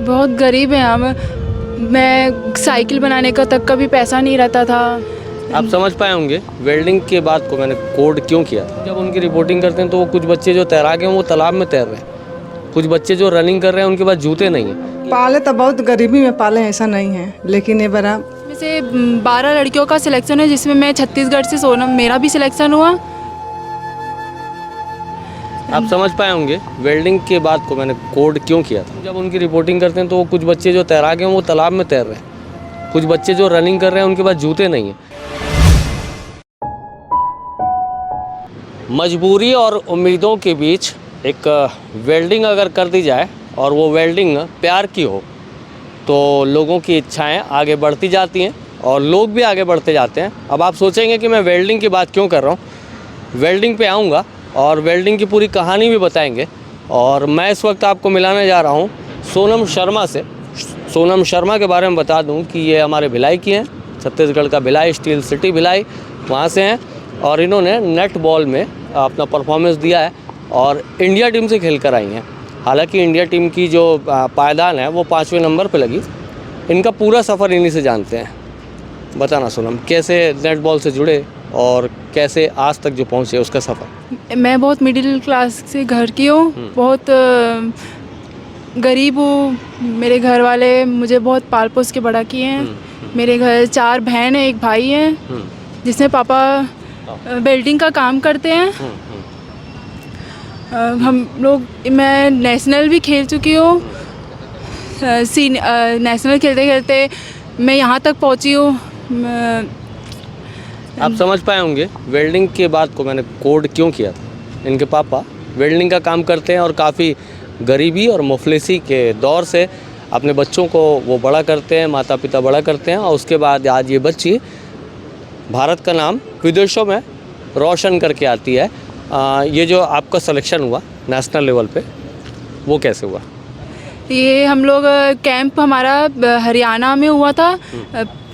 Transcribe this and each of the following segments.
बहुत गरीब हैं हम। मैं साइकिल बनाने का तक का भी पैसा नहीं रहता था। आप समझ पाए होंगे वेल्डिंग के बाद को मैंने कोड क्यों किया था। जब उनकी रिपोर्टिंग करते हैं तो वो कुछ बच्चे जो तैराक हैं वो तालाब में तैर रहे हैं, कुछ बच्चे जो रनिंग कर रहे हैं उनके पास जूते नहीं हैं। पाले तो बहुत गरीबी में पाले हैं, ऐसा नहीं है, लेकिन ये बड़ा इसमें से 12 लड़कियों का सिलेक्शन है, जिसमें मैं छत्तीसगढ़ से सोनम, मेरा भी सिलेक्शन हुआ। आप समझ पाए होंगे वेल्डिंग के बाद को मैंने कोड क्यों किया था। जब उनकी रिपोर्टिंग करते हैं तो वो कुछ बच्चे जो तैराक हैं वो तालाब में तैर रहे हैं, कुछ बच्चे जो रनिंग कर रहे हैं उनके पास जूते नहीं हैं। मजबूरी और उम्मीदों के बीच एक वेल्डिंग अगर कर दी जाए और वो वेल्डिंग प्यार की हो तो लोगों की इच्छाएं आगे बढ़ती जाती हैं और लोग भी आगे बढ़ते जाते हैं। अब आप सोचेंगे कि मैं वेल्डिंग की बात क्यों कर रहा हूँ। वेल्डिंग पे आऊँगा और वेल्डिंग की पूरी कहानी भी बताएंगे। और मैं इस वक्त आपको मिलाने जा रहा हूँ सोनम शर्मा से। सोनम शर्मा के बारे में बता दूँ कि ये हमारे भिलाई की हैं, छत्तीसगढ़ का भिलाई, स्टील सिटी भिलाई, वहाँ से हैं। और इन्होंने नेट बॉल में अपना परफॉर्मेंस दिया है और इंडिया टीम से खेल कर आई हैं। हालांकि इंडिया टीम की जो पायदान है वो 5वें नंबर पे लगी। इनका पूरा सफ़र इन्हीं से जानते हैं। बताना सोनम, कैसे नेट बॉल से जुड़े और कैसे आज तक जो पहुँचे उसका सफ़र। मैं बहुत मिडिल क्लास से घर की हूँ, बहुत गरीब हूँ। मेरे घर वाले मुझे बहुत पाल पोस के बड़ा किए हैं। मेरे घर 4 बहन है, 1 भाई है, जिसमें पापा वेल्डिंग का काम करते हैं। मैं नेशनल भी खेल चुकी हूँ। नेशनल खेलते खेलते मैं यहाँ तक पहुँची हूँ। आप समझ पाए होंगे वेल्डिंग के बाद को मैंने कोड क्यों किया था। इनके पापा वेल्डिंग का काम करते हैं और काफ़ी गरीबी और मुफलिसी के दौर से अपने बच्चों को वो बड़ा करते हैं, माता पिता बड़ा करते हैं। और उसके बाद आज ये बच्ची भारत का नाम विदेशों में रोशन करके आती है। ये जो आपका सिलेक्शन हुआ नेशनल लेवल पे, वो कैसे हुआ। ये हम लोग कैंप हमारा हरियाणा में हुआ था।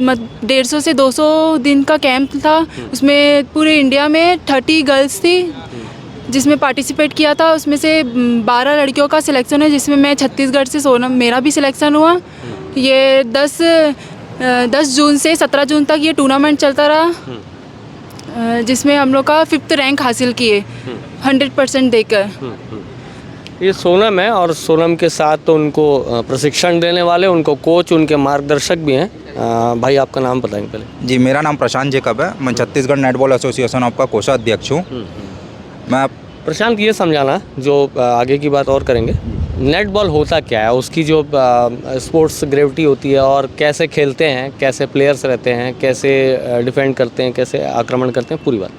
150 से 200 दिन का कैंप था। उसमें पूरे इंडिया में 30 गर्ल्स थी जिसमें पार्टिसिपेट किया था। उसमें से 12 लड़कियों का सिलेक्शन है, जिसमें मैं छत्तीसगढ़ से सोनम, मेरा भी सिलेक्शन हुआ। ये 10 जून से 17 जून तक ये टूर्नामेंट चलता रहा, जिसमें हम लोग का 5th रैंक हासिल किए 100% देकर। ये सोनम है और सोनम के साथ तो उनको प्रशिक्षण देने वाले, उनको कोच, उनके मार्गदर्शक भी हैं। भाई आपका नाम बताएंगे पहले। जी, मेरा नाम प्रशांत जेकब है। मैं छत्तीसगढ़ नेटबॉल एसोसिएशन ऑफ का कोषाध्यक्ष हूँ। मैं प्रशांत, ये समझाना जो आगे की बात और करेंगे, नेट बॉल होता क्या है, उसकी जो स्पोर्ट्स ग्रेविटी होती है और कैसे खेलते हैं, कैसे प्लेयर्स रहते हैं, कैसे डिफेंड करते हैं, कैसे आक्रमण करते हैं, पूरी बात।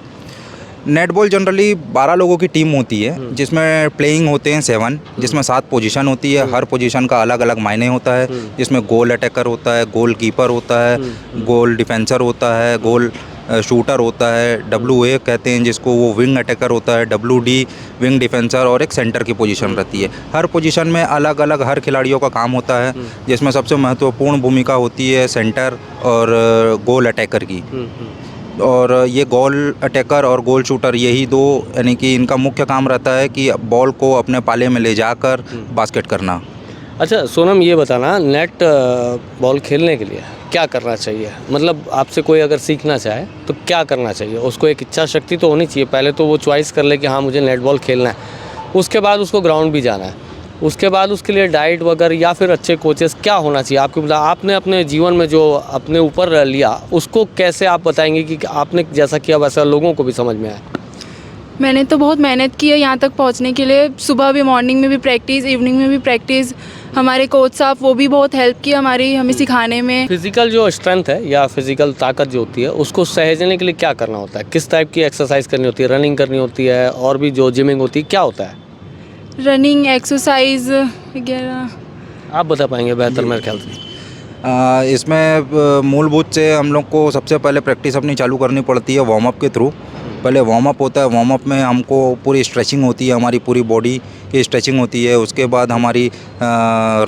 नेटबॉल जनरली 12 लोगों की टीम होती है, जिसमें प्लेइंग होते हैं 7, जिसमें 7 पोजीशन होती है। हर पोजीशन का अलग अलग मायने होता है, जिसमें गोल अटैकर होता है, गोल कीपर होता है, गोल डिफेंसर होता है, गोल शूटर होता है, WA कहते हैं जिसको, वो विंग अटैकर होता है, WD विंग डिफेंसर, और एक सेंटर की पोजीशन रहती है। हर पोजीशन में अलग अलग हर खिलाड़ियों का काम होता है, जिसमें सबसे महत्वपूर्ण भूमिका होती है सेंटर और गोल अटैकर की। और ये गोल अटैकर और गोल शूटर, यही 2 यानी कि इनका मुख्य काम रहता है कि बॉल को अपने पाले में ले जाकर बास्केट करना। अच्छा सोनम, ये बताना, नेट बॉल खेलने के लिए क्या करना चाहिए। मतलब आपसे कोई अगर सीखना चाहे तो क्या करना चाहिए। उसको एक इच्छा शक्ति तो होनी चाहिए। पहले तो वो चॉइस कर ले कि हाँ मुझे नेट बॉल खेलना है, उसके बाद उसको ग्राउंड भी जाना है, उसके बाद उसके लिए डाइट वगैरह या फिर अच्छे कोचेस क्या होना चाहिए आपको। मतलब आपने अपने जीवन में जो अपने ऊपर लिया उसको कैसे आप बताएंगे कि आपने जैसा किया वैसा लोगों को भी समझ में आए। मैंने तो बहुत मेहनत की है यहाँ तक पहुँचने के लिए। सुबह भी, मॉर्निंग में भी प्रैक्टिस, इवनिंग में भी प्रैक्टिस। हमारे कोच साहब वो भी बहुत हेल्प की हमारी, हमें सिखाने में। फिजिकल जो स्ट्रेंथ है या फिजिकल ताकत जो होती है उसको सहेजने के लिए क्या करना होता है। किस टाइप की एक्सरसाइज करनी होती है, रनिंग करनी होती है और भी जो जिमिंग होती है, क्या होता है। रनिंग, एक्सरसाइज वगैरह आप बता पाएंगे बेहतर मेरे ख्याल से। इसमें मूलभूत से हम लोग को सबसे पहले प्रैक्टिस अपनी चालू करनी पड़ती है वार्म अप के थ्रू। पहले वार्म अप होता है, वार्म अप में हमको पूरी स्ट्रेचिंग होती है, हमारी पूरी बॉडी की स्ट्रेचिंग होती है। उसके बाद हमारी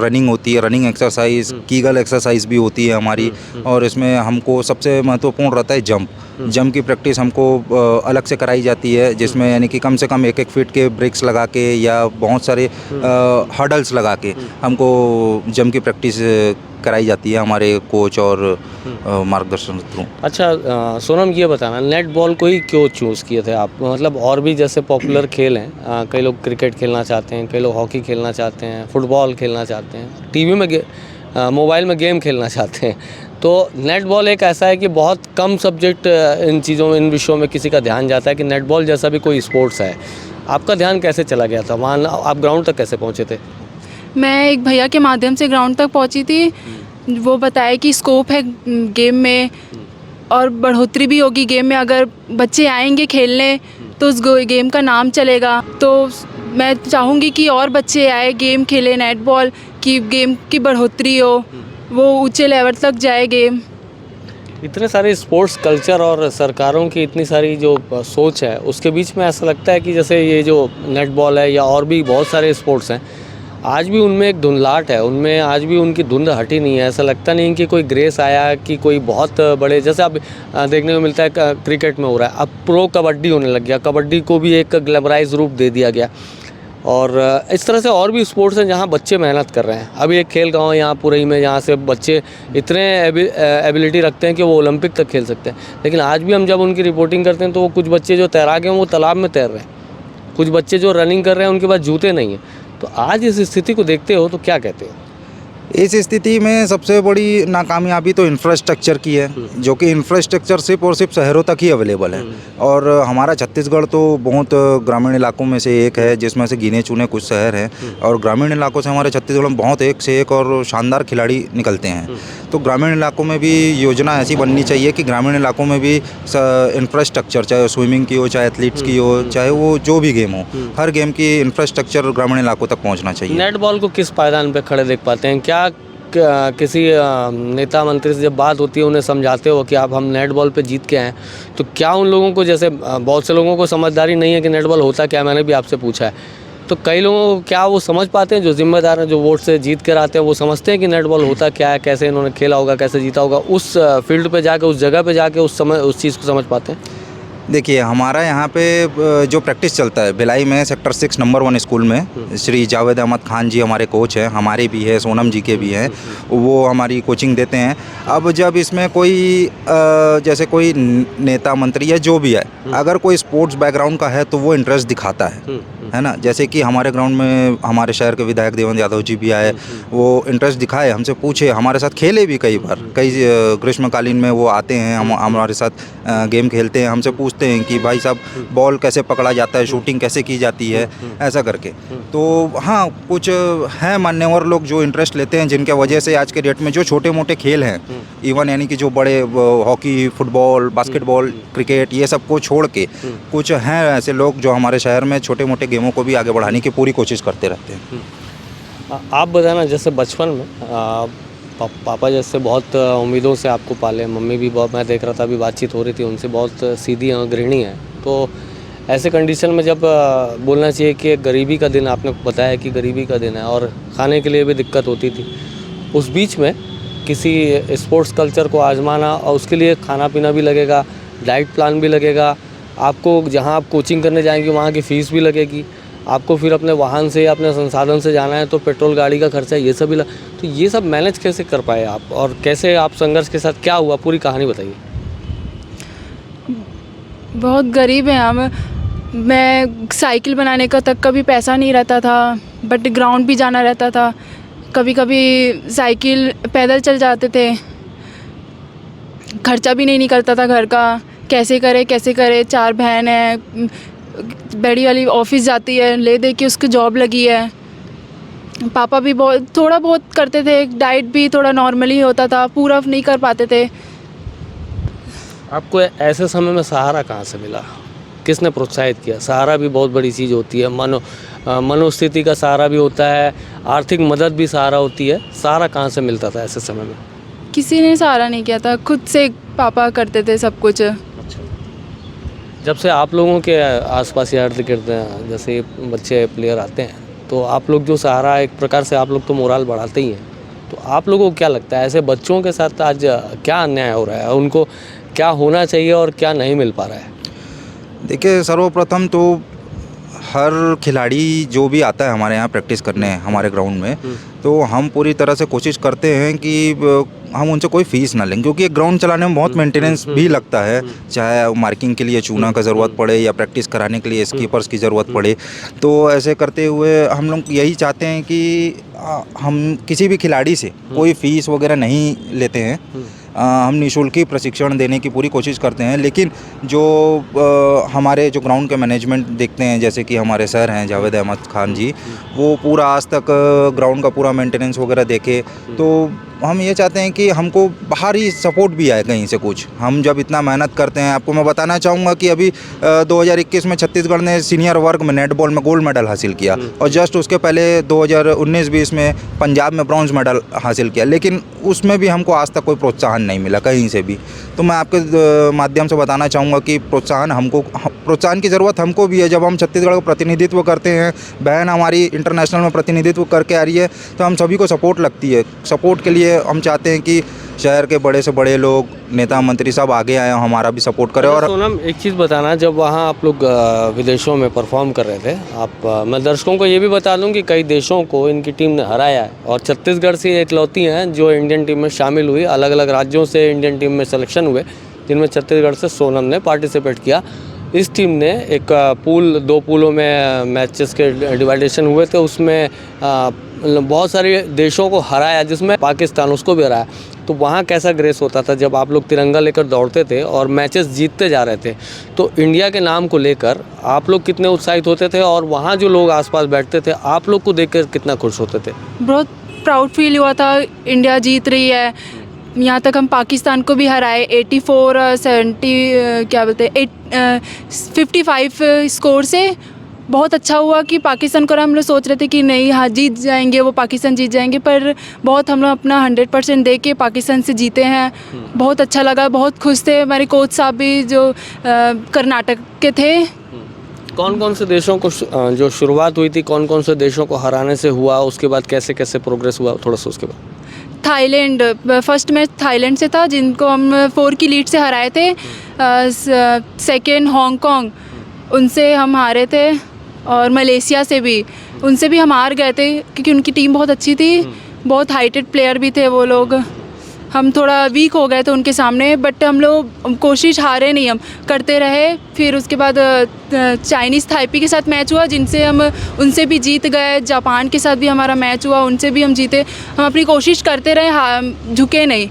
रनिंग होती है, रनिंग एक्सरसाइज, कीगल एक्सरसाइज भी होती है हमारी। और इसमें हमको सबसे महत्वपूर्ण रहता है जंप। जंप की प्रैक्टिस हमको अलग से कराई जाती है, जिसमें यानी कि कम से कम 1-1 फीट के ब्रेक्स लगा के या बहुत सारे हर्डल्स लगा के हमको जंप की प्रैक्टिस कराई जाती है हमारे कोच और मार्गदर्शन थ्रू। अच्छा सोनम, ये बताना नेट बॉल को ही क्यों चूज़ किए थे आप? मतलब और भी जैसे पॉपुलर खेल हैं, कई लोग क्रिकेट खेलना चाहते हैं, कई लोग हॉकी खेलना चाहते हैं, फुटबॉल खेलना चाहते हैं, टीवी में मोबाइल में गेम खेलना चाहते हैं, तो नेट बॉल एक ऐसा है कि बहुत कम सब्जेक्ट इन चीज़ों में, इन विषयों में किसी का ध्यान जाता है कि नेट बॉल जैसा भी कोई स्पोर्ट्स है। आपका ध्यान कैसे चला गया था वहाँ? आप ग्राउंड तक कैसे पहुँचे थे? मैं एक भैया के माध्यम से ग्राउंड तक पहुंची थी। वो बताया कि स्कोप है गेम में और बढ़ोतरी भी होगी गेम में, अगर बच्चे आएंगे खेलने तो उस गेम का नाम चलेगा। तो मैं चाहूँगी कि और बच्चे आए, गेम खेले, नेट बॉल की गेम की बढ़ोतरी हो, वो ऊंचे लेवल तक जाए गेम। इतने सारे स्पोर्ट्स कल्चर और सरकारों की इतनी सारी जो सोच है, उसके बीच में ऐसा लगता है कि जैसे ये जो नेट बॉल है या और भी बहुत सारे स्पोर्ट्स हैं, आज भी उनमें एक धुंधलाहट है, उनमें आज भी उनकी धुंध हटी नहीं है। ऐसा लगता नहीं कि कोई ग्रेस आया कि कोई बहुत बड़े, जैसे अब देखने को मिलता है क्रिकेट में हो रहा है, अब प्रो कबड्डी होने लग गया, कबड्डी को भी एक ग्लैमराइज रूप दे दिया गया। और इस तरह से और भी स्पोर्ट्स हैं जहाँ बच्चे मेहनत कर रहे हैं। अभी एक खेल गाँव है यहाँ पुरई में, जहाँ से बच्चे इतने एबिलिटी रखते हैं कि वो ओलंपिक तक खेल सकते हैं। लेकिन आज भी हम जब उनकी रिपोर्टिंग करते हैं तो वो कुछ बच्चे जो तैराक हैं वो तालाब में तैर रहे हैं, कुछ बच्चे जो रनिंग कर रहे हैं उनके पास जूते नहीं हैं। तो आज इस स्थिति को देखते हो तो क्या कहते हो? इस स्थिति में सबसे बड़ी नाकामयाबी तो इंफ्रास्ट्रक्चर की है, जो कि इंफ्रास्ट्रक्चर सिर्फ और सिर्फ शहरों तक ही अवेलेबल है। और हमारा छत्तीसगढ़ तो बहुत ग्रामीण इलाकों में से एक है, जिसमें से गिने चुने कुछ शहर हैं, और ग्रामीण इलाकों से हमारे छत्तीसगढ़ में बहुत एक से एक और शानदार खिलाड़ी निकलते हैं। तो ग्रामीण इलाकों में भी योजना ऐसी बननी चाहिए कि ग्रामीण इलाकों में भी इंफ्रास्ट्रक्चर, चाहे स्विमिंग की हो, चाहे एथलीट्स की हो, चाहे वो जो भी गेम हो, हर गेम की इंफ्रास्ट्रक्चर ग्रामीण इलाकों तक पहुँचना चाहिए। नेट बॉल को किस पायदान पे खड़े देख पाते हैं? क्या किसी नेता मंत्री से जब बात होती है उन्हें समझाते हो कि आप हम नेट बॉल पे जीत के आए, तो क्या उन लोगों को, जैसे बहुत से लोगों को समझदारी नहीं है कि नेट बॉल होता क्या, मैंने भी आपसे पूछा है, तो कई लोगों को क्या वो समझ पाते हैं, जो जिम्मेदार हैं, जो वोट से जीत कर आते हैं, वो समझते हैं कि नेट बॉल होता क्या है, कैसे इन्होंने खेला होगा, कैसे जीता होगा, उस फील्ड पे जाके, उस जगह पे जाके उस समय उस चीज़ को समझ पाते हैं? देखिए, हमारा यहाँ पे जो प्रैक्टिस चलता है भिलाई में सेक्टर 6 नंबर 1 स्कूल में, श्री जावेद अहमद खान जी हमारे कोच हैं, हमारे भी है, सोनम जी के भी हैं, वो हमारी कोचिंग देते हैं। अब जब इसमें कोई जैसे कोई नेता मंत्री या जो भी है, अगर कोई स्पोर्ट्स बैकग्राउंड का है तो वो इंटरेस्ट दिखाता है ना। जैसे कि हमारे ग्राउंड में हमारे शहर के विधायक देवेंद्र यादव जी भी आए, वो इंटरेस्ट दिखाए, हमसे पूछे, हमारे साथ खेले भी कई बार, कई ग्रीष्मकालीन में वो आते हैं, हमारे साथ गेम खेलते हैं, हमसे पूछते हैं कि भाई साहब बॉल कैसे पकड़ा जाता है, शूटिंग कैसे की जाती है, ऐसा करके। तो हाँ, कुछ हैं मान्यवर लोग जो इंटरेस्ट लेते हैं, जिनके वजह से आज के डेट में जो छोटे मोटे खेल हैं, इवन यानी कि जो बड़े हॉकी, फुटबॉल, बास्केटबॉल, क्रिकेट, ये सब को छोड़ के कुछ हैं ऐसे लोग जो हमारे शहर में छोटे मोटे गेमों को भी आगे बढ़ाने की पूरी कोशिश करते रहते हैं। आप बताना, जैसे बचपन में पापा जैसे बहुत उम्मीदों से आपको पाले, मम्मी भी बहुत, मैं देख रहा था अभी बातचीत हो रही थी उनसे, बहुत सीधी गृहिणी है, तो ऐसे कंडीशन में जब बोलना चाहिए कि गरीबी का दिन, आपने बताया कि गरीबी का दिन है और खाने के लिए भी दिक्कत होती थी, उस बीच में किसी स्पोर्ट्स कल्चर को आजमाना, और उसके लिए खाना पीना भी लगेगा, डाइट प्लान भी लगेगा, आपको जहाँ आप कोचिंग करने जाएंगे वहाँ की फ़ीस भी लगेगी, आपको फिर अपने वाहन से या अपने संसाधन से जाना है तो पेट्रोल गाड़ी का खर्चा, ये सब भी तो ये सब मैनेज कैसे कर पाए आप, और कैसे आप संघर्ष के साथ, क्या हुआ, पूरी कहानी बताइए। बहुत गरीब हैं हम। मैं साइकिल बनाने का तक कभी पैसा नहीं रहता था, बट ग्राउंड भी जाना रहता था, कभी कभी साइकिल पैदल चल जाते थे, खर्चा भी नहीं निकलता था घर का, कैसे करे। 4 बहन है, बड़ी वाली ऑफिस जाती है, ले दे के उसकी जॉब लगी है। पापा भी बहुत थोड़ा बहुत करते थे, डाइट भी थोड़ा नॉर्मली होता था, पूरा नहीं कर पाते थे। आपको ऐसे समय में सहारा कहाँ से मिला, किसने प्रोत्साहित किया? सहारा भी बहुत बड़ी चीज़ होती है, मनोस्थिति का सहारा भी होता है, आर्थिक मदद भी सहारा होती है। सहारा कहाँ से मिलता था ऐसे समय में? किसी ने सहारा नहीं किया था, खुद से पापा करते थे सब कुछ। जब से आप लोगों के आसपास या इर्द गिर्द जैसे बच्चे प्लेयर आते हैं, तो आप लोग जो सहारा, एक प्रकार से आप लोग तो मोराल बढ़ाते ही हैं, तो आप लोगों को क्या लगता है ऐसे बच्चों के साथ आज क्या अन्याय हो रहा है, उनको क्या होना चाहिए और क्या नहीं मिल पा रहा है? देखिए, सर्वप्रथम तो हर खिलाड़ी जो भी आता है हमारे यहाँ प्रैक्टिस करने हमारे ग्राउंड में, तो हम पूरी तरह से कोशिश करते हैं कि हम उनसे कोई फ़ीस ना लें, क्योंकि एक ग्राउंड चलाने में बहुत मेंटेनेंस भी लगता है। चाहे मार्किंग के लिए चूना का ज़रूरत पड़े या प्रैक्टिस कराने के लिए स्कीपर्स की ज़रूरत पड़े, तो ऐसे करते हुए हम लोग यही चाहते हैं कि हम किसी भी खिलाड़ी से कोई फ़ीस वगैरह नहीं लेते हैं। हम निःशुल्क ही प्रशिक्षण देने की पूरी कोशिश करते हैं। लेकिन जो हमारे जो ग्राउंड के मैनेजमेंट देखते हैं, जैसे कि हमारे सर हैं जावेद अहमद खान जी, वो पूरा आज तक ग्राउंड का पूरा मेंटेनेंस वगैरह देखे, तो हम ये चाहते हैं कि हमको बाहरी सपोर्ट भी आए कहीं से कुछ। हम जब इतना मेहनत करते हैं, आपको मैं बताना चाहूँगा कि अभी 2021 में छत्तीसगढ़ ने सीनियर वर्ग में नेटबॉल में गोल्ड मेडल हासिल किया, और जस्ट उसके पहले 2019-20 में पंजाब में ब्रॉन्ज मेडल हासिल किया, लेकिन उसमें भी हमको आज तक कोई प्रोत्साहन नहीं मिला कहीं से भी। तो मैं आपके माध्यम से बताना चाहूँगा कि प्रोत्साहन की ज़रूरत हमको भी है। जब हम छत्तीसगढ़ का प्रतिनिधित्व करते हैं, बहन हमारी इंटरनेशनल में प्रतिनिधित्व करके आ रही है, तो हम सभी को सपोर्ट लगती है। सपोर्ट के लिए हम चाहते हैं कि शहर के बड़े से बड़े लोग, नेता मंत्री सब आगे आए, हमारा भी सपोर्ट करें। और सोनम, एक चीज़ बताना, जब वहाँ आप लोग विदेशों में परफॉर्म कर रहे थे, मैं दर्शकों को ये भी बता दूं कि कई देशों को इनकी टीम ने हराया है, और छत्तीसगढ़ से एकलौती हैं जो इंडियन टीम में शामिल हुई। अलग अलग राज्यों से इंडियन टीम में सिलेक्शन हुए, जिनमें छत्तीसगढ़ से सोनम ने पार्टिसिपेट किया। इस टीम ने एक दो पूलों में मैचेस के डिवाइडेशन हुए थे, उसमें बहुत सारे देशों को हराया, जिसमें पाकिस्तान उसको भी हराया। तो वहाँ कैसा ग्रेस होता था जब आप लोग तिरंगा लेकर दौड़ते थे और मैचेस जीतते जा रहे थे? तो इंडिया के नाम को लेकर आप लोग कितने उत्साहित होते थे, और वहाँ जो लोग आसपास बैठते थे आप लोग को देखकर कितना खुश होते थे? बहुत प्राउड फील हुआ था, इंडिया जीत रही है। यहाँ तक हम पाकिस्तान को भी हराए 55 स्कोर से। बहुत अच्छा हुआ कि पाकिस्तान को हम लोग सोच रहे थे कि नहीं, हाँ जीत जाएंगे, वो पाकिस्तान जीत जाएंगे, पर बहुत हम लोग अपना 100% दे के पाकिस्तान से जीते हैं। बहुत अच्छा लगा, बहुत खुश थे। हमारे कोच साहब भी जो कर्नाटक के थे। कौन कौन से देशों को जो शुरुआत हुई थी, कौन कौन से देशों को हराने से हुआ, उसके बाद कैसे कैसे प्रोग्रेस हुआ, थोड़ा सा उसके बाद? थाईलैंड, फर्स्ट मैच थाईलैंड से था, जिनको हम 4 की लीड से हराए थे। सेकेंड हांगकांग, उनसे हम हारे थे, और मलेशिया से भी, उनसे भी हम हार गए थे क्योंकि उनकी टीम बहुत अच्छी थी, बहुत हाइटेड प्लेयर भी थे वो लोग। हम थोड़ा वीक हो गए थे उनके सामने, बट हम लोग कोशिश हारे नहीं, हम करते रहे। फिर उसके बाद चाइनीज़ ताइपी के साथ मैच हुआ, जिनसे हम उनसे भी जीत गए। जापान के साथ भी हमारा मैच हुआ, उनसे भी हम जीते। हम अपनी कोशिश करते रहे, झुके नहीं।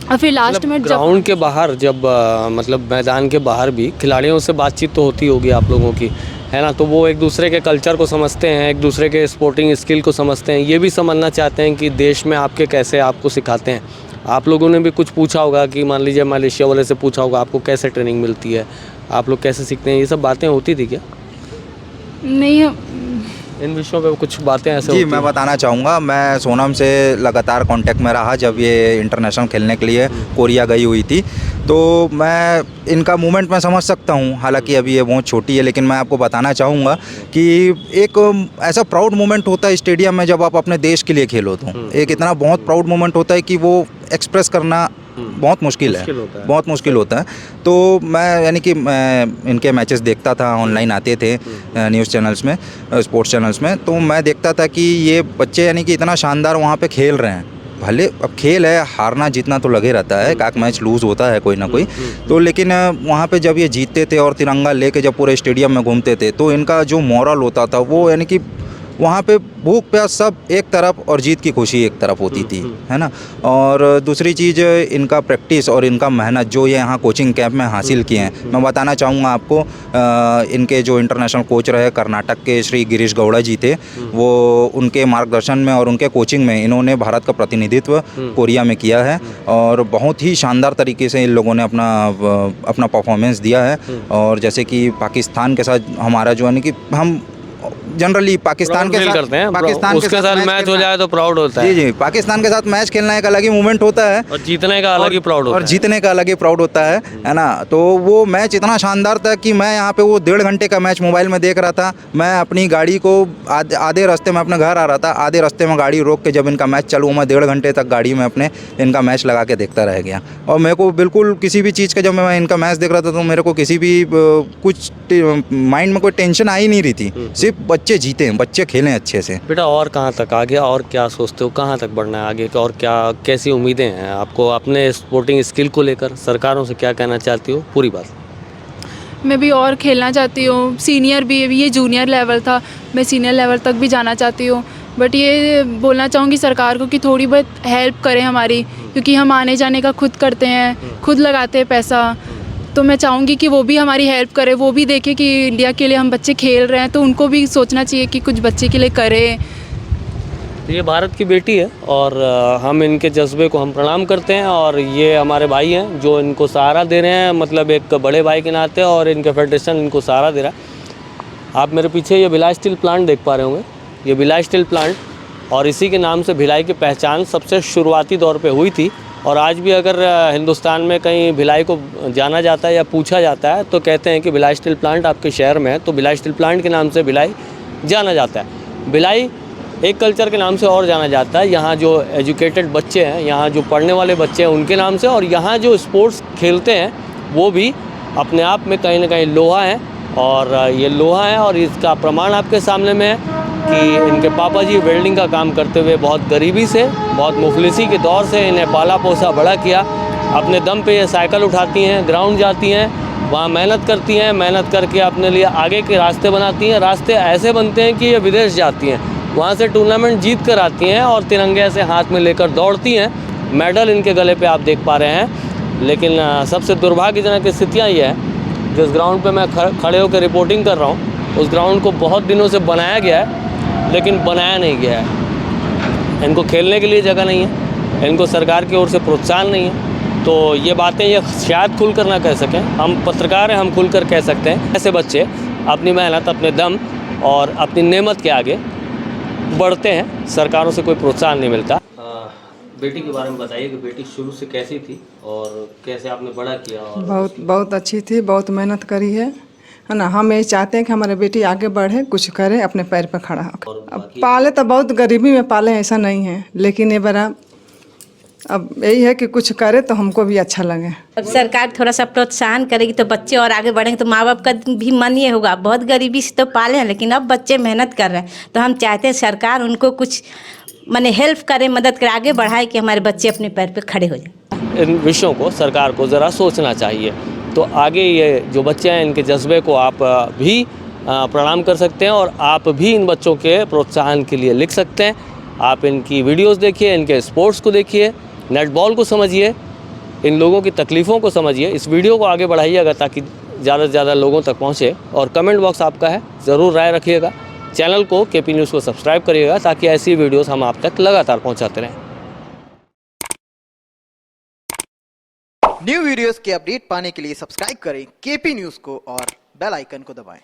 और फिर लास्ट में ग्राउंड के बाहर, जब मतलब मैदान के बाहर भी खिलाड़ियों से बातचीत तो होती होगी आप लोगों की, है ना? तो वो एक दूसरे के कल्चर को समझते हैं, एक दूसरे के स्पोर्टिंग स्किल को समझते हैं, ये भी समझना चाहते हैं कि देश में आपके कैसे आपको सिखाते हैं। आप लोगों ने भी कुछ पूछा होगा कि मान लीजिए मलेशिया वाले से पूछा होगा आपको कैसे ट्रेनिंग मिलती है, आप लोग कैसे सीखते हैं, ये सब बातें होती थी क्या? नहीं, इन विषयों पे कुछ बातें ऐसे जी, मैं बताना चाहूँगा, मैं सोनम से लगातार कांटेक्ट में रहा जब ये इंटरनेशनल खेलने के लिए कोरिया गई हुई थी। तो मैं इनका मूवमेंट मैं समझ सकता हूँ, हालांकि अभी ये बहुत छोटी है, लेकिन मैं आपको बताना चाहूँगा कि एक ऐसा प्राउड मोमेंट होता है स्टेडियम में जब आप अपने देश के लिए खेलो, तो एक इतना बहुत प्राउड मोमेंट होता है कि वो एक्सप्रेस करना बहुत मुश्किल है, बहुत मुश्किल होता है। तो मैं यानी कि मैं इनके मैचेस देखता था, ऑनलाइन आते थे न्यूज़ चैनल्स में, स्पोर्ट्स चैनल्स में, तो मैं देखता था कि ये बच्चे यानी कि इतना शानदार वहाँ पे खेल रहे हैं। भले अब खेल है, हारना जीतना तो लगे रहता है, एक मैच लूज़ होता है कोई ना कोई, तो लेकिन वहाँ पे जब ये जीतते थे और तिरंगा लेके जब पूरे स्टेडियम में घूमते थे, तो इनका जो मोरल होता था वो यानी कि वहाँ पे भूख प्यास सब एक तरफ और जीत की खुशी एक तरफ होती थी, है ना। और दूसरी चीज़, इनका प्रैक्टिस और इनका मेहनत जो ये यहाँ कोचिंग कैंप में हासिल किए हैं, मैं बताना चाहूँगा आपको, इनके जो इंटरनेशनल कोच रहे कर्नाटक के श्री गिरीश गौड़ा जी थे, वो उनके मार्गदर्शन में और उनके कोचिंग में इन्होंने भारत का प्रतिनिधित्व कोरिया में किया है, और बहुत ही शानदार तरीके से इन लोगों ने अपना परफॉर्मेंस दिया है। और जैसे कि पाकिस्तान के साथ हमारा जो है कि हम जनरली पाकिस्तान के feel साथ करते हैं, पाकिस्तान के उसके साथ मैच हो खेलना- जाए तो प्राउड होता जी है, जी, पाकिस्तान के साथ मैच खेलना एक अलग ही मूवमेंट होता है और जीतने का अलग ही प्राउड होता और है। जीतने का अलग ही प्राउड होता है ना। तो वो मैच इतना शानदार था कि मैं यहाँ पे वो 1.5 घंटे का मैच मोबाइल में देख रहा था। मैं अपनी गाड़ी को आधे रास्ते में अपने घर आ रहा था, आधे रास्ते में गाड़ी रोक के जब इनका मैच चालू हुआ, मैं 1.5 घंटे तक गाड़ी में अपने इनका मैच लगा के देखता रह गया। और मेरे को बिल्कुल किसी भी चीज़ का, जब मैं इनका मैच देख रहा था तो मेरे को किसी भी कुछ माइंड में कोई टेंशन आ ही नहीं रही थी। सिर्फ बच्चे जीते हैं, बच्चे खेलें अच्छे से। बेटा और कहाँ तक आगे, और क्या सोचते हो, कहाँ तक बढ़ना है आगे, और क्या कैसी उम्मीदें हैं आपको अपने स्पोर्टिंग स्किल को लेकर? सरकारों से क्या कहना चाहती हो, पूरी बात? मैं भी और खेलना चाहती हूँ। सीनियर भी, अभी ये जूनियर लेवल था, मैं सीनियर लेवल तक भी जाना चाहती हूँ। बट ये बोलना चाहूँगी सरकार को कि थोड़ी बहुत हेल्प करें हमारी, क्योंकि हम आने जाने का खुद करते हैं, खुद लगाते हैं पैसा। तो मैं चाहूँगी कि वो भी हमारी हेल्प करे, वो भी देखे कि इंडिया के लिए हम बच्चे खेल रहे हैं, तो उनको भी सोचना चाहिए कि कुछ बच्चे के लिए करें। ये भारत की बेटी है और हम इनके जज्बे को हम प्रणाम करते हैं, और ये हमारे भाई हैं जो इनको सहारा दे रहे हैं, मतलब एक बड़े भाई के नाते, और इनके फेडरेशन इनको सहारा दे रहा है। आप मेरे पीछे ये भिलाई स्टील प्लांट देख पा रहे होंगे, ये भिलाई स्टील प्लांट, और इसी के नाम से भिलाई की पहचान सबसे शुरुआती दौर पे हुई थी। और आज भी अगर हिंदुस्तान में कहीं भिलाई को जाना जाता है या पूछा जाता है तो कहते हैं कि भिलाई स्टील प्लांट आपके शहर में है, तो भिलाई स्टील प्लांट के नाम से भिलाई जाना जाता है। भिलाई एक कल्चर के नाम से और जाना जाता है, यहाँ जो एजुकेटेड बच्चे हैं, यहाँ जो पढ़ने वाले बच्चे हैं उनके नाम से, और यहाँ जो स्पोर्ट्स खेलते हैं वो भी अपने आप में कहीं ना कहीं लोहा है। और ये लोहा है, और इसका प्रमाण आपके सामने में है कि इनके पापा जी वेल्डिंग का काम करते हुए बहुत गरीबी से, बहुत मुफलिसी के दौर से इन्हें पाला पोसा बड़ा किया। अपने दम पे ये साइकिल उठाती हैं, ग्राउंड जाती हैं, वहाँ मेहनत करती हैं, मेहनत करके अपने लिए आगे के रास्ते बनाती हैं। रास्ते ऐसे बनते हैं कि ये विदेश जाती हैं, वहाँ से टूर्नामेंट जीत कर आती हैं और तिरंगे ऐसे हाथ में लेकर दौड़ती हैं। मेडल इनके गले पे आप देख पा रहे हैं। लेकिन सबसे दुर्भाग्यजनक स्थितियाँ ये है, जिस ग्राउंड पे मैं खड़े होकर रिपोर्टिंग कर रहा हूँ, उस ग्राउंड को बहुत दिनों से बनाया गया है लेकिन बनाया नहीं गया है। इनको खेलने के लिए जगह नहीं है, इनको सरकार की ओर से प्रोत्साहन नहीं है। तो ये बातें ये शायद खुल कर ना कह सकें, हम पत्रकार हैं, हम खुल कर कह सकते हैं। ऐसे बच्चे अपनी मेहनत, अपने दम और अपनी नेमत के आगे बढ़ते हैं, सरकारों से कोई प्रोत्साहन नहीं मिलता। बेटी के बारे में बताइए कि बेटी शुरू से कैसी थी और कैसे आपने बड़ा किया? और बहुत अच्छी थी, बहुत मेहनत करी है ना। हम यही चाहते हैं कि हमारी बेटी आगे बढ़े, कुछ करे, अपने पैर पर खड़ा हो। अब पाले तो बहुत गरीबी में पाले, ऐसा नहीं है, लेकिन ये बड़ा अब यही है कि कुछ करे तो हमको भी अच्छा लगे। अब सरकार थोड़ा सा प्रोत्साहन करेगी तो बच्चे और आगे बढ़ेंगे, तो माँ बाप का भी मन ये होगा। बहुत गरीबी से तो पाले हैं, लेकिन अब बच्चे मेहनत कर रहे हैं, तो हम चाहते हैं सरकार उनको कुछ माने हेल्प करे, मदद करे, आगे बढ़ाए कि हमारे बच्चे अपने पैर पे खड़े हो जाए। इन विषयों को सरकार को ज़रा सोचना चाहिए। तो आगे ये जो बच्चे हैं, इनके जज्बे को आप भी प्रणाम कर सकते हैं, और आप भी इन बच्चों के प्रोत्साहन के लिए लिख सकते हैं। आप इनकी वीडियोस देखिए, इनके स्पोर्ट्स को देखिए, नेटबॉल को समझिए, इन लोगों की तकलीफ़ों को समझिए। इस वीडियो को आगे बढ़ाइएगा ताकि ज़्यादा से ज़्यादा लोगों तक पहुँचे। और कमेंट बॉक्स आपका है, ज़रूर राय रखिएगा। चैनल को केपी न्यूज़ को सब्सक्राइब करिएगा ताकि ऐसी वीडियोस हम आप तक लगातार पहुंचाते रहें। न्यू वीडियोस के अपडेट पाने के लिए सब्सक्राइब करें केपी न्यूज़ को और बेल आइकन को दबाएं।